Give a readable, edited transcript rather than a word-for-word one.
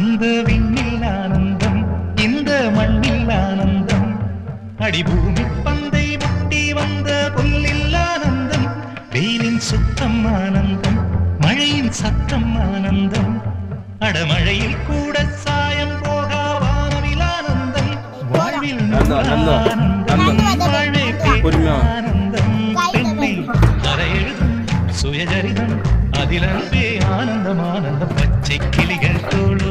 அந்த விண்ணில் ஆனந்தம், இந்த மண்ணில் ஆனந்தம், அடிபூமி பந்தை முட்டி வந்த புல்லில் ஆனந்தம், வெயிலின் சுத்தம் ஆனந்தம், மழையின் சத்தம் ஆனந்தம், அடமழையில் கூட சாயம் போகா வானவில் ஆனந்தம், வாழ்வில் ஆனந்தம், வாழ்வே ஆனந்தம், பெண்ணை அறையெழுதும் சுயஜரிதம், அதில் அன்பே ஆனந்தம், ஆனந்தம், பச்சை கிளிகள் தோழு